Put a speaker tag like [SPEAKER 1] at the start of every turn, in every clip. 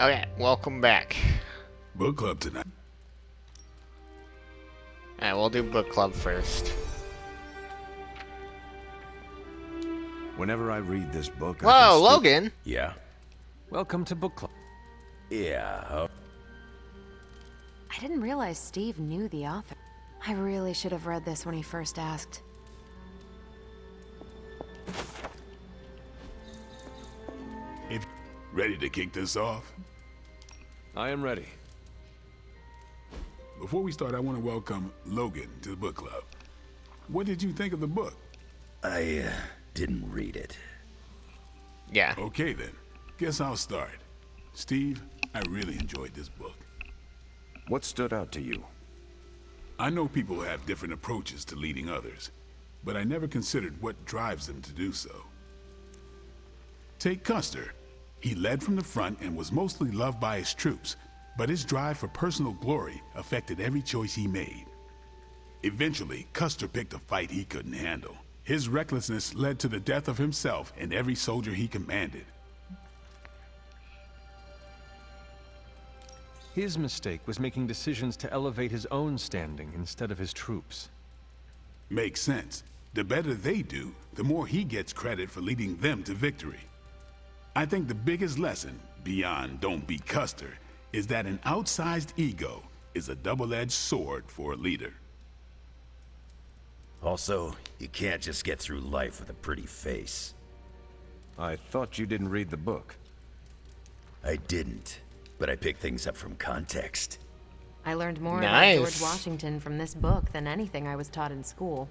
[SPEAKER 1] Okay, welcome back.
[SPEAKER 2] Book club tonight.
[SPEAKER 1] Alright, we'll do book club first.
[SPEAKER 3] Whenever I read this book,
[SPEAKER 1] Whoa, Logan!
[SPEAKER 3] Yeah.
[SPEAKER 4] Welcome to book club.
[SPEAKER 3] Yeah.
[SPEAKER 5] I didn't realize Steve knew the author. I really should have read this when he first asked.
[SPEAKER 2] If ready to kick this off?
[SPEAKER 4] I am ready.
[SPEAKER 2] Before we start, I want to welcome Logan to the book club. What did you think of the book?
[SPEAKER 3] I didn't read it.
[SPEAKER 1] Yeah.
[SPEAKER 2] Okay then, guess I'll start. Steve, I really enjoyed this book.
[SPEAKER 3] What stood out to you?
[SPEAKER 2] I know people have different approaches to leading others, but I never considered what drives them to do so. Take Custer. He led from the front and was mostly loved by his troops, but his drive for personal glory affected every choice he made. Eventually, Custer picked a fight he couldn't handle. His recklessness led to the death of himself and every soldier he commanded.
[SPEAKER 4] His mistake was making decisions to elevate his own standing instead of his troops.
[SPEAKER 2] Makes sense. The better they do, the more he gets credit for leading them to victory. I think the biggest lesson, beyond don't be Custer, is that an outsized ego is a double-edged sword for a leader.
[SPEAKER 3] Also, you can't just get through life with a pretty face.
[SPEAKER 4] I thought you didn't read the book.
[SPEAKER 3] I didn't, but I picked things up from context.
[SPEAKER 5] I learned more
[SPEAKER 1] Nice.
[SPEAKER 5] about George Washington from this book than anything I was taught in school.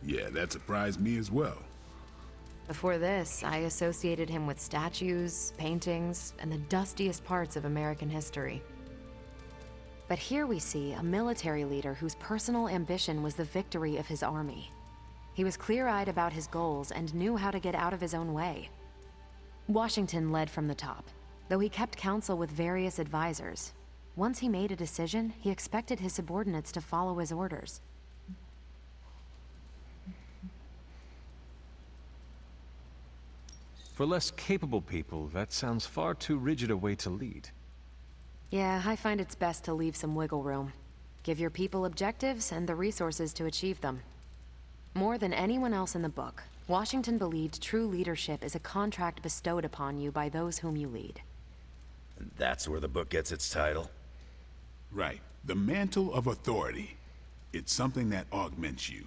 [SPEAKER 2] Yeah, that surprised me as well.
[SPEAKER 5] Before this, I associated him with statues, paintings, and the dustiest parts of American history. But here we see a military leader whose personal ambition was the victory of his army. He was clear-eyed about his goals and knew how to get out of his own way. Washington led from the top, though he kept counsel with various advisors. Once he made a decision, he expected his subordinates to follow his orders.
[SPEAKER 4] For less capable people, that sounds far too rigid a way to lead.
[SPEAKER 5] Yeah, I find it's best to leave some wiggle room. Give your people objectives and the resources to achieve them. More than anyone else in the book, Washington believed true leadership is a contract bestowed upon you by those whom you lead.
[SPEAKER 3] And that's where the book gets its title.
[SPEAKER 2] Right. The mantle of authority. It's something that augments you.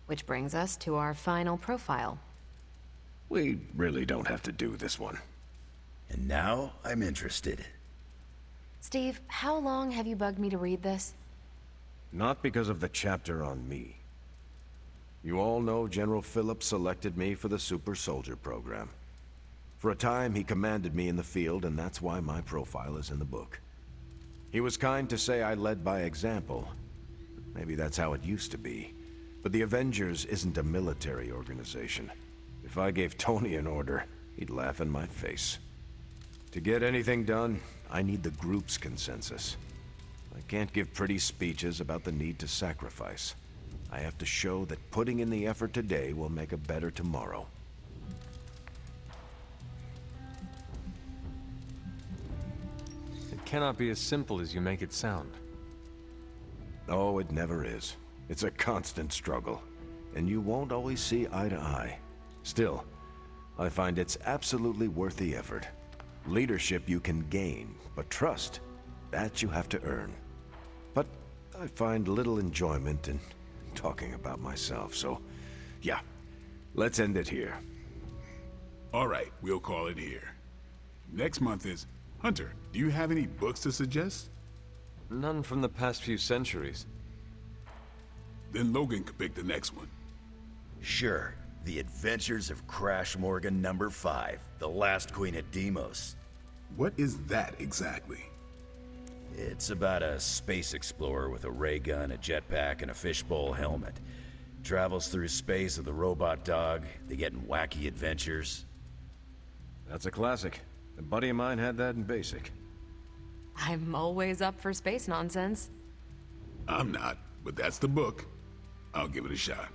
[SPEAKER 5] Which brings us to our final profile.
[SPEAKER 4] We really don't have to do this one.
[SPEAKER 3] And now, I'm interested.
[SPEAKER 5] Steve, how long have you bugged me to read this?
[SPEAKER 6] Not because of the chapter on me. You all know General Phillips selected me for the Super Soldier program. For a time, he commanded me in the field, and that's why my profile is in the book. He was kind to say I led by example. Maybe that's how it used to be. But the Avengers isn't a military organization. If I gave Tony an order, he'd laugh in my face. To get anything done, I need the group's consensus. I can't give pretty speeches about the need to sacrifice. I have to show that putting in the effort today will make a better tomorrow.
[SPEAKER 4] It cannot be as simple as you make it sound.
[SPEAKER 6] Oh, it never is. It's a constant struggle, and you won't always see eye to eye. Still, I find it's absolutely worth the effort. Leadership you can gain, but trust, that you have to earn. But I find little enjoyment in talking about myself, so yeah, let's end it here.
[SPEAKER 2] All right, we'll call it here. Next month is... Hunter, do you have any books to suggest?
[SPEAKER 4] None from the past few centuries.
[SPEAKER 2] Then Logan could pick the next one.
[SPEAKER 3] Sure. The Adventures of Crash Morgan #5, The Last Queen of Deimos.
[SPEAKER 2] What is that exactly?
[SPEAKER 3] It's about a space explorer with a ray gun, a jetpack, and a fishbowl helmet. Travels through space with a robot dog. They get in wacky adventures.
[SPEAKER 6] That's a classic. A buddy of mine had that in basic.
[SPEAKER 5] I'm always up for space nonsense.
[SPEAKER 2] I'm not, but that's the book. I'll give it a shot.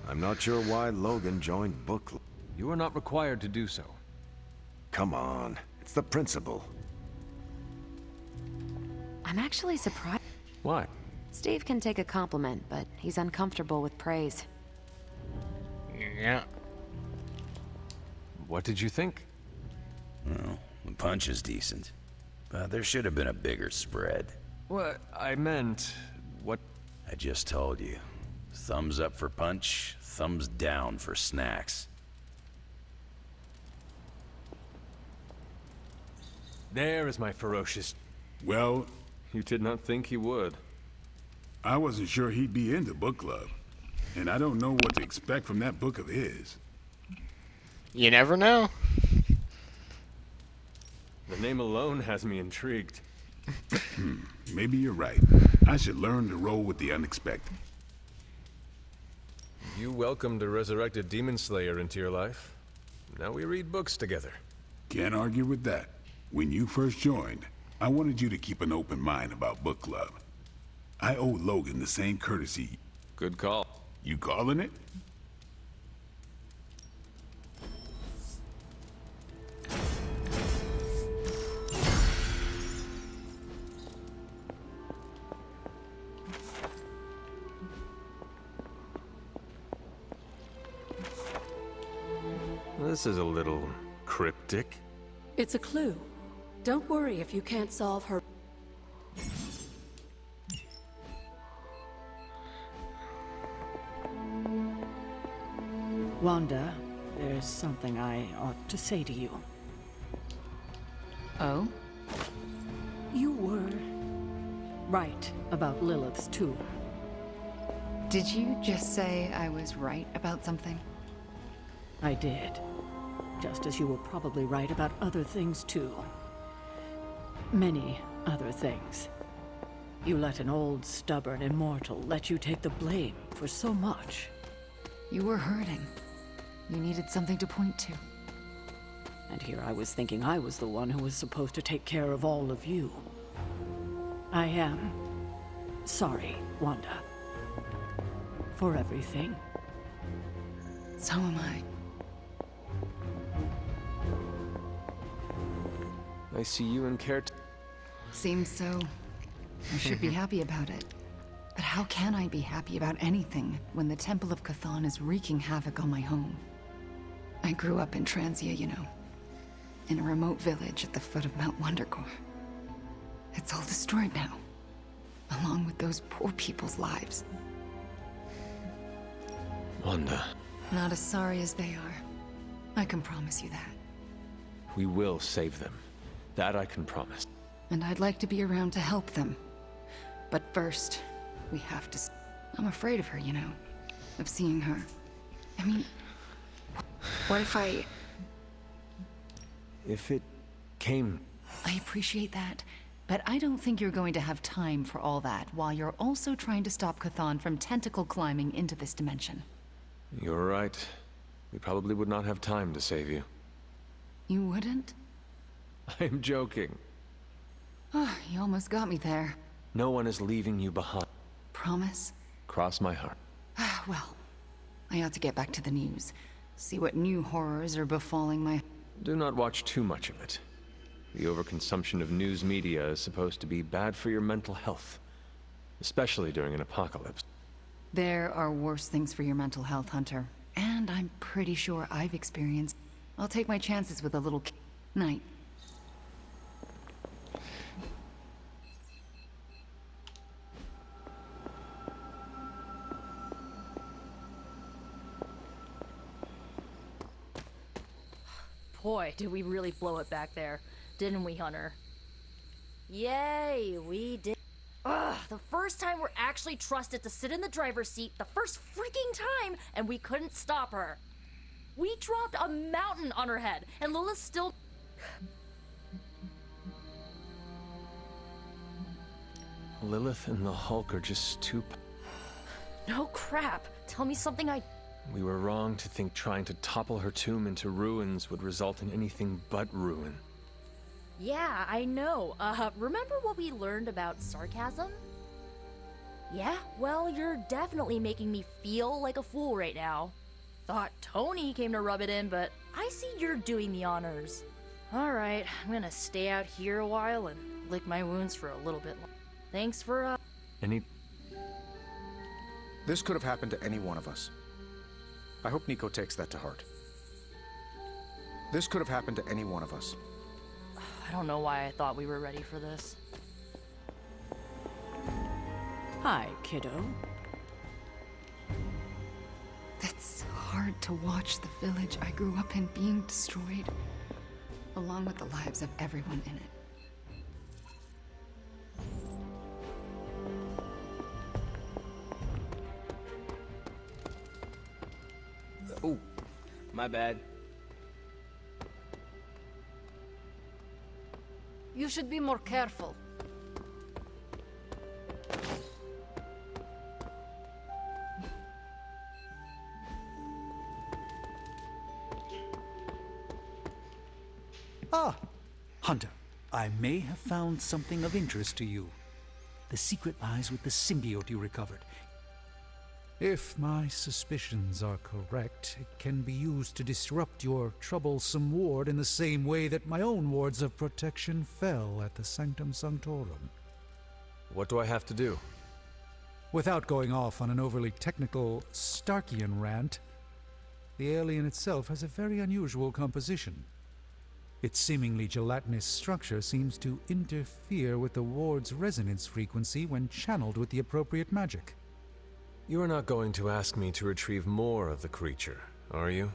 [SPEAKER 6] I'm not sure why Logan joined book club.
[SPEAKER 4] You are not required to do so.
[SPEAKER 6] come on. It's the principle.
[SPEAKER 5] I'm actually surprised.
[SPEAKER 4] Why?
[SPEAKER 5] Steve can take a compliment, but he's uncomfortable with praise.
[SPEAKER 1] Yeah.
[SPEAKER 4] What did you think?
[SPEAKER 3] Well, the punch is decent. But there should have been a bigger spread.
[SPEAKER 4] What I meant, what...
[SPEAKER 3] I just told you. Thumbs up for punch, thumbs down for snacks.
[SPEAKER 4] There is my ferocious...
[SPEAKER 2] Well,
[SPEAKER 4] You did not think he would.
[SPEAKER 2] I wasn't sure he'd be into book club. And I don't know what to expect from that book of his.
[SPEAKER 1] You never know.
[SPEAKER 4] The name alone has me intrigued.
[SPEAKER 2] Maybe you're right. I should learn to roll with the unexpected.
[SPEAKER 4] You welcomed a resurrected demon slayer into your life. Now we read books together.
[SPEAKER 2] Can't argue with that. When you first joined, I wanted you to keep an open mind about book club. I owe Logan the same courtesy.
[SPEAKER 4] Good call.
[SPEAKER 2] You calling it?
[SPEAKER 4] This is a little cryptic.
[SPEAKER 7] It's a clue. Don't worry if you can't solve her. Wanda, there's something I ought to say to you.
[SPEAKER 5] Oh?
[SPEAKER 7] You were right about Lilith's tomb.
[SPEAKER 8] Did you just say I was right about something?
[SPEAKER 7] I did. Just as you were probably right about other things too. Many other things. You let an old, stubborn immortal let you take the blame for so much.
[SPEAKER 8] You were hurting. You needed something to point to.
[SPEAKER 7] And here I was thinking I was the one who was supposed to take care of all of you. I am sorry, Wanda. For everything.
[SPEAKER 8] So am I.
[SPEAKER 4] I see you and Kurt.
[SPEAKER 8] Seems so. I should be happy about it. But how can I be happy about anything when the Temple of Chthon is wreaking havoc on my home? I grew up in Transia, you know. In a remote village at the foot of Mount Wondergore. It's all destroyed now. Along with those poor people's lives.
[SPEAKER 4] Wanda,
[SPEAKER 8] Not as sorry as they are. I can promise you that.
[SPEAKER 4] we will save them. That I can promise.
[SPEAKER 8] And I'd like to be around to help them. But first, we have to... I'm afraid of her, you know. Of seeing her. I mean... What if I...
[SPEAKER 4] If it came...
[SPEAKER 8] I appreciate that, but I don't think you're going to have time for all that while you're also trying to stop Chthon from tentacle climbing into this dimension.
[SPEAKER 4] You're right. We probably would not have time to save you.
[SPEAKER 8] You wouldn't?
[SPEAKER 4] I'm joking.
[SPEAKER 8] Oh, you almost got me there.
[SPEAKER 4] No one is leaving you behind.
[SPEAKER 8] Promise?
[SPEAKER 4] Cross my heart.
[SPEAKER 8] Well, I ought to get back to the news. See what new horrors are befalling my...
[SPEAKER 4] Do not watch too much of it. The overconsumption of news media is supposed to be bad for your mental health. Especially during an apocalypse.
[SPEAKER 8] There are worse things for your mental health, Hunter. And I'm pretty sure I've experienced... I'll take my chances with a little... Night.
[SPEAKER 9] Boy, did we really blow it back there, didn't we, Hunter? Yay, we did. Ugh, the first time we're actually trusted to sit in the driver's seat, the first freaking time, and we couldn't stop her. We dropped a mountain on her head, and Lilith still...
[SPEAKER 4] Lilith and the Hulk are just too...
[SPEAKER 9] No crap. Tell me something I...
[SPEAKER 4] We were wrong to think trying to topple her tomb into ruins would result in anything but ruin.
[SPEAKER 9] Yeah, I know. Remember what we learned about sarcasm? Yeah, well, you're definitely making me feel like a fool right now. Thought Tony came to rub it in, but I see you're doing the honors. Alright, I'm gonna stay out here a while and lick my wounds for a little bit longer. Thanks for,
[SPEAKER 4] Any...
[SPEAKER 10] This could have happened to any one of us. I hope Nico takes that to heart. This could have happened to any one of us.
[SPEAKER 9] I don't know why I thought we were ready for this.
[SPEAKER 7] Hi, kiddo.
[SPEAKER 8] It's hard to watch the village I grew up in being destroyed, along with the lives of everyone in it.
[SPEAKER 11] Oh, my bad.
[SPEAKER 12] You should be more careful.
[SPEAKER 13] Ah, Hunter, I may have found something of interest to you. The secret lies with the symbiote you recovered. If my suspicions are correct, it can be used to disrupt your troublesome ward in the same way that my own wards of protection fell at the Sanctum Sanctorum.
[SPEAKER 4] What do I have to do?
[SPEAKER 13] Without going off on an overly technical Starkian rant, the alien itself has a very unusual composition. Its seemingly gelatinous structure seems to interfere with the ward's resonance frequency when channeled with the appropriate magic.
[SPEAKER 4] You are not going to ask me to retrieve more of the creature, are you?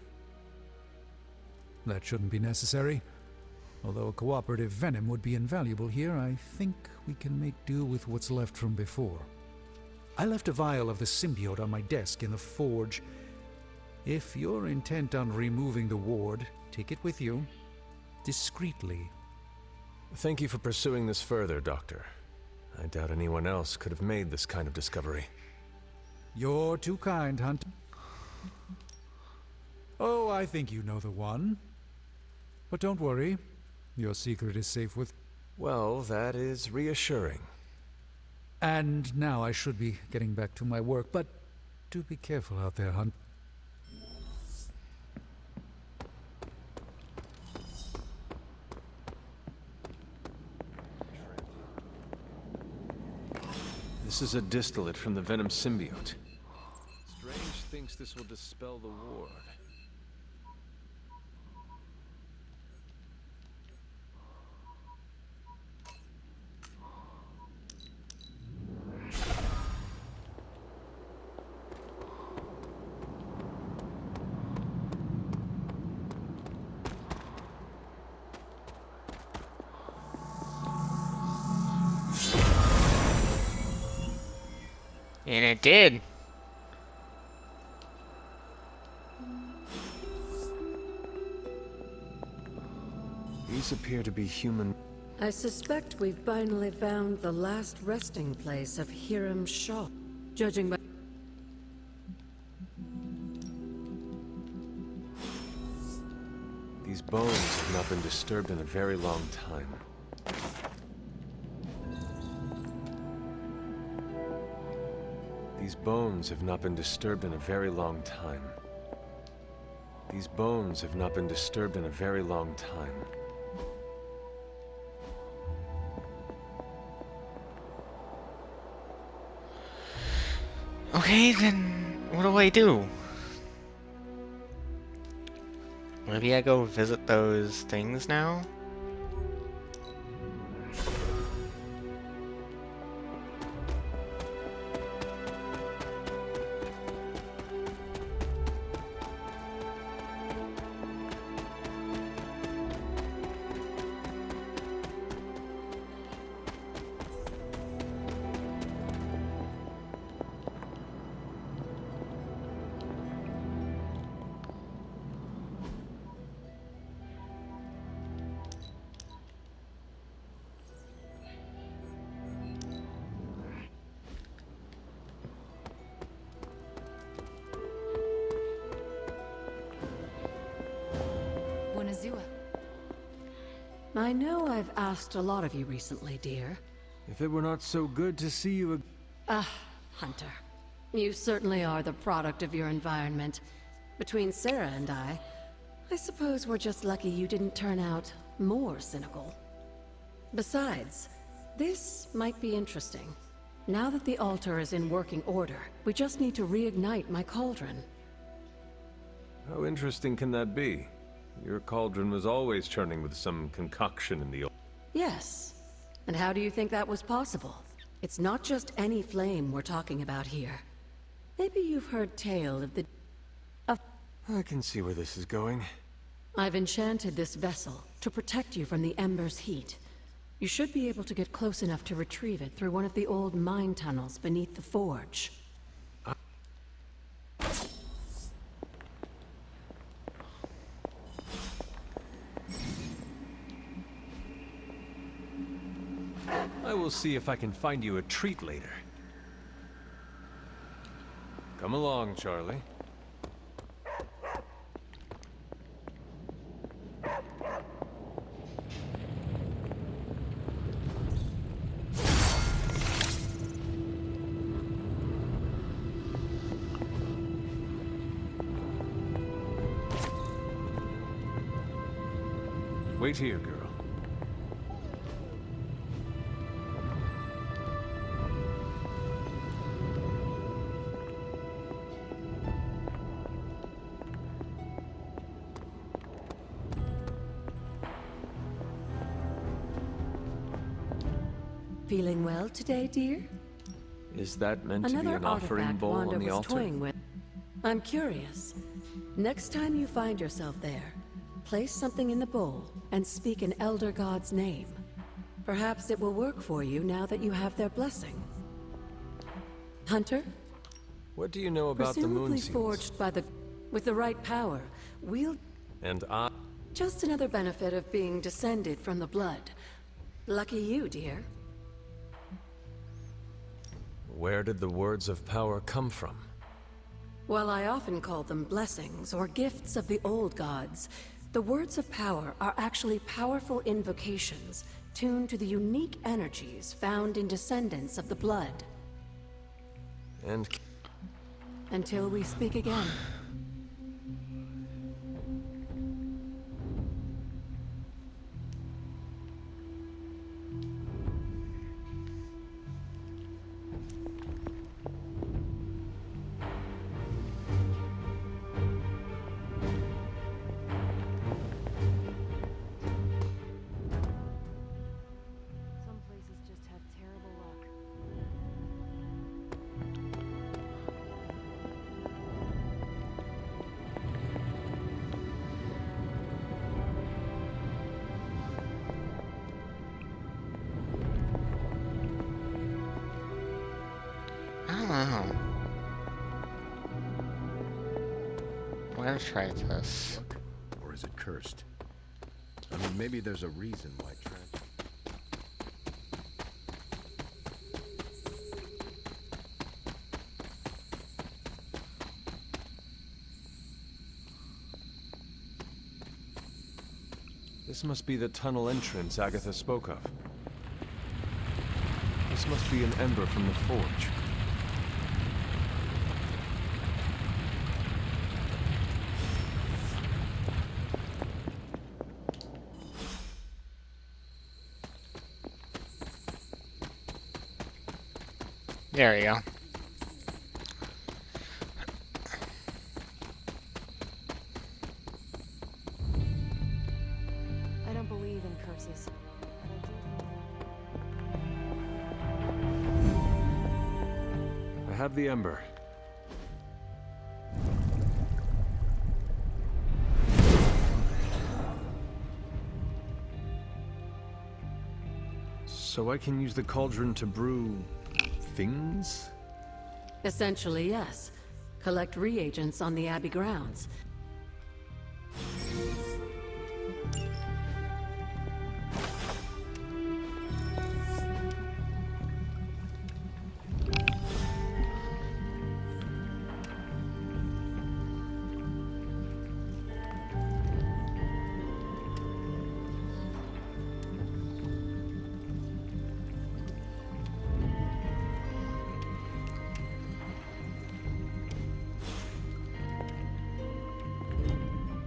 [SPEAKER 13] That shouldn't be necessary. Although a cooperative venom would be invaluable here, I think we can make do with what's left from before. I left a vial of the symbiote on my desk in the forge. If you're intent on removing the ward, take it with you. Discreetly.
[SPEAKER 4] Thank you for pursuing this further, Doctor. I doubt anyone else could have made this kind of discovery.
[SPEAKER 13] You're too kind, Hunt. Oh, I think you know the one. But don't worry. Your secret is safe with...
[SPEAKER 4] Well, that is reassuring.
[SPEAKER 13] And now I should be getting back to my work, but do be careful out there, Hunt.
[SPEAKER 4] This is a distillate from the Venom symbiote. Strange thinks this will dispel the ward.
[SPEAKER 1] And it did.
[SPEAKER 4] These appear to be human.
[SPEAKER 12] I suspect we've finally found the last resting place of Hiram Shaw. Judging by...
[SPEAKER 4] These bones have not been disturbed in a very long time. These bones have not been disturbed in a very long time. These bones have not been disturbed in a very long time.
[SPEAKER 1] Okay, then what do I do? Maybe I go visit those things now?
[SPEAKER 12] I know I've asked a lot of you recently, dear.
[SPEAKER 4] If it were not so good to see you
[SPEAKER 12] Hunter. You certainly are the product of your environment. Between Sarah and I suppose we're just lucky you didn't turn out more cynical. Besides, this might be interesting. Now that the altar is in working order, we just need to reignite my cauldron.
[SPEAKER 4] How interesting can that be? Your cauldron was always churning with some concoction in the old...
[SPEAKER 12] Yes. And how do you think that was possible? It's not just any flame we're talking about here. Maybe you've heard tale of the...
[SPEAKER 4] I can see where this is going.
[SPEAKER 12] I've enchanted this vessel to protect you from the ember's heat. You should be able to get close enough to retrieve it through one of the old mine tunnels beneath the forge.
[SPEAKER 4] I will see if I can find you a treat later. Come along, Charlie. Wait here, girl.
[SPEAKER 12] Feeling well today, dear?
[SPEAKER 4] Is that meant to be
[SPEAKER 12] Another
[SPEAKER 4] an offering
[SPEAKER 12] artifact
[SPEAKER 4] bowl
[SPEAKER 12] Wanda
[SPEAKER 4] on the
[SPEAKER 12] was
[SPEAKER 4] altar?
[SPEAKER 12] toying with. I'm curious. Next time you find yourself there, place something in the bowl and speak an Elder God's name. Perhaps it will work for you now that you have their blessing. Hunter?
[SPEAKER 4] What do you know about the moon
[SPEAKER 12] Presumably
[SPEAKER 4] seals?
[SPEAKER 12] forged by the... With the right power, we'll...
[SPEAKER 4] And I...
[SPEAKER 12] Just another benefit of being descended from the blood. Lucky you, dear.
[SPEAKER 4] Where did the words of power come from?
[SPEAKER 12] While I often call them blessings or gifts of the old gods, the words of power are actually powerful invocations tuned to the unique energies found in descendants of the blood.
[SPEAKER 4] And...
[SPEAKER 12] Until we speak again.
[SPEAKER 5] Some places just have terrible luck.
[SPEAKER 1] I don't know. I'm gonna try this.
[SPEAKER 6] Or is it cursed? I mean, maybe there's a reason why tragedy...
[SPEAKER 4] This must be the tunnel entrance Agatha spoke of. This must be an ember from the forge.
[SPEAKER 1] There we go.
[SPEAKER 5] I don't believe in curses.
[SPEAKER 4] I have the ember. So I can use the cauldron to brew... things?
[SPEAKER 12] Essentially, yes. Collect reagents on the Abbey grounds.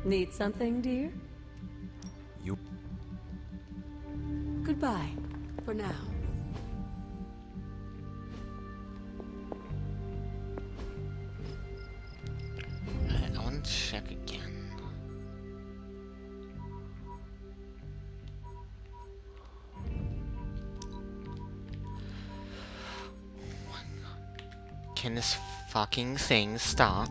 [SPEAKER 12] Need something, dear?
[SPEAKER 4] You...
[SPEAKER 12] Goodbye, for now.
[SPEAKER 1] Alright, I want to check again. Can this fucking thing stop?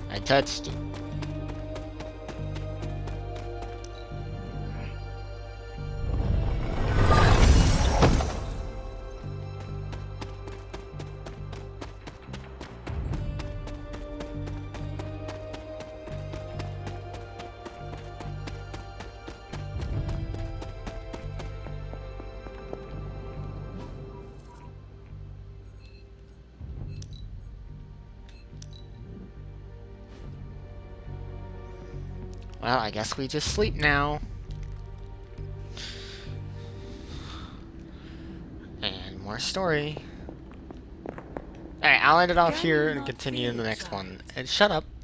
[SPEAKER 1] I touched it. Well, I guess we just sleep now. And more story. Alright, I'll end it off here and continue in the next one. And shut up.